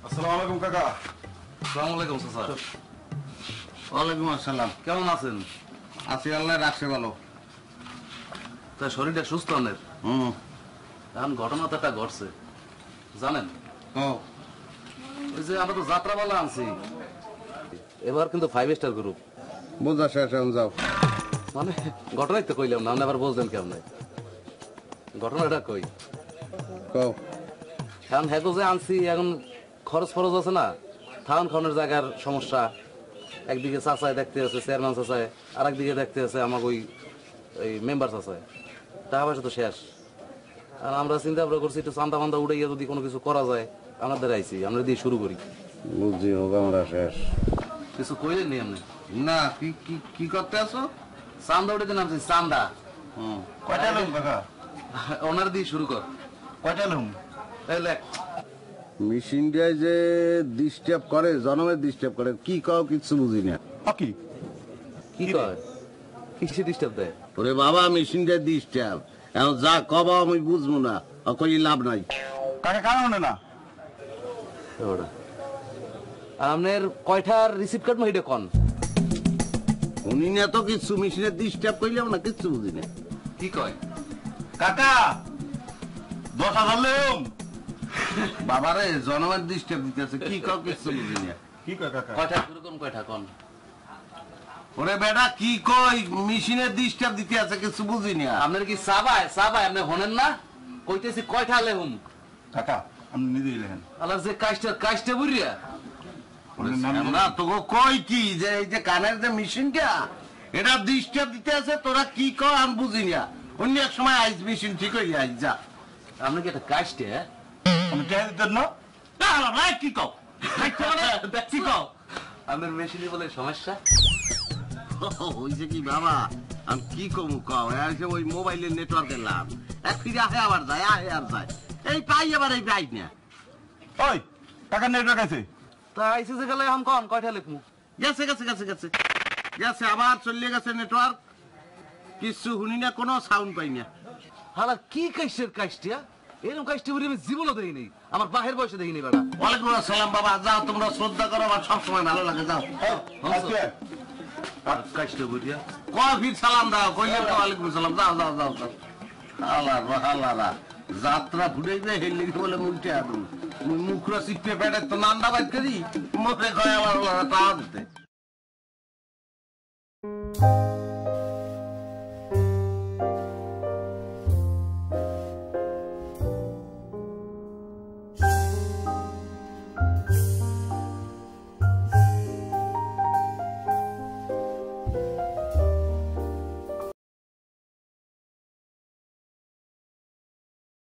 আসসালামু আলাইকুম কাকা। আসসালামু আলাইকুম স্যার। ওয়ালাইকুম আসসালাম। কেমন আছেন? আছি, আল্লাহ রাখছে ভালো। তাই শরীরটা সুস্থ আপনার? এখন ঘটনা তো একটা ঘটছে জানেন। ওই যে আমরা তো যাত্রাপালা আনছি, এবার কিন্তু 5 স্টার গ্রুপ। বোঝা শেষ, এখন যাও। মানে ঘটনাই তো কইলাম না, আপনি আবার বলছেন কেমন? ঘটনাটা কই কও। এখন হ্যাঁ যে আনছি, এখন খরচ ফরচ আছে না, থাউন খাওয়ানোর জায়গার সমস্যা। একদিকে চাচায় দেখতে আছে, চেয়ারম্যান চাচায়, আর একদিকে দেখতে আছে আমাকে ওই মেম্বার চাচায়। টাকা পয়সা তো শেষ। আর আমরা চিন্তা ভাবনা করছি একটু চান্দা ফান্দা উড়াইয়া যদি কোনো কিছু করা যায়, আমাদের আইছি আমরা দিয়ে শুরু করি। বুঝছি, হোক আমরা শেষ। কিছু কইলেন নি আপনি? না, কি কি কি করতে আছো? চান্দা উঠাইতে নামছি, চান্দা। কয়টা লুম কাকা? ওনার দিয়ে শুরু কর। কয়টা লুম? এই লেখ। মেশিনটাই যে ডিস্টার্ব করে, জনমের ডিস্টার্ব করে, কি কও কিছু বুঝি না। কি কি কয়? কিসে ডিস্টার্ব দেয়? ওরে বাবা, মেশিনটা ডিস্টার্ব, এখন যা কবা আমি বুঝবো না, কই লাভ নাই। কাকা কারণে না ওটা আপনার কয়টার রিসিপ্ট কার্ড মাইটা কোন? শুনি না তো কিছু, মেশিনের ডিস্টার্ব কইলাম না, কিচ্ছু বুঝি না। কি কয়? কাকা 10,000 লুম। বাবারে, জনমের ডিস্টার্ব দিতেছে, কি কও কিচ্ছু বুঝি না। কি কয় কাকা? কয়টা শুরু কোন, কয়টা কোন? ওরে বেটা, কি কই, মেশিনের ডিস্টার্ব দিতে আছে, কিছু বুঝি না। আপনার কি সাবাই সাবাই আপনি হনেন না? কইতেছি কয়টা লেহুম। কাকা আপনি নিজেই লেখেন। আলার যে কাজটা বুড়িয়া আমরা তোকে কই কি যে এই যে কানের যে মেশিনটা, এটা ডিস্টার্ব দিতে আছে, তোরা কি কর আমি বুঝি না। অন্য এক সময় আইস মেশিন ঠিক হয়ে আইস যা। আপনি কি একটা কাজটা আমি টেহা দিতেন না? কি কও? দেখছি কও আপনার মেশিনে বলে সমস্যা। হইছে কি বাবা, আমি কি কমু কও, এসে ওই মোবাইলের নেটওয়ার্কের লাভ, এক ফিরে আহে আবার যায়, আহে আর যায়, এই পাই আবার এই পাই না। ওই কাকা নেটওয়ার্ক আছে? তা আইসি যে গেলে এখন কোন কয়টা লিখমু? গেছে গেছে গেছে গেছে গেছে, আবার চলে গেছে নেটওয়ার্ক, কিছু শুনি না, কোনো সাউন্ড পাই না। হালার কি কাজটা এরকম কাজটা বুড়ি আমি জীবনও দেখিনি, আমার বাহের বয়সে দেখিনি বেটা। ওয়ালাইকুম আসসালাম বাবা, যাও তোমরা শ্রদ্ধা করো, আমার সবসময় ভালো লাগে, যাও। কাজটা বুড়িয়া কফির সালাম দাও, কইলে তো ওয়ালাইকুম সালাম, যাও যাও যাও যাও। আল্লাহ যাত্রা ফুটাইবে হেলি বলে মুখে আদু মুখরা চিপে পেটে তো নান্দা বাইর করি, মুখে কয় আমার টাকা দিতে।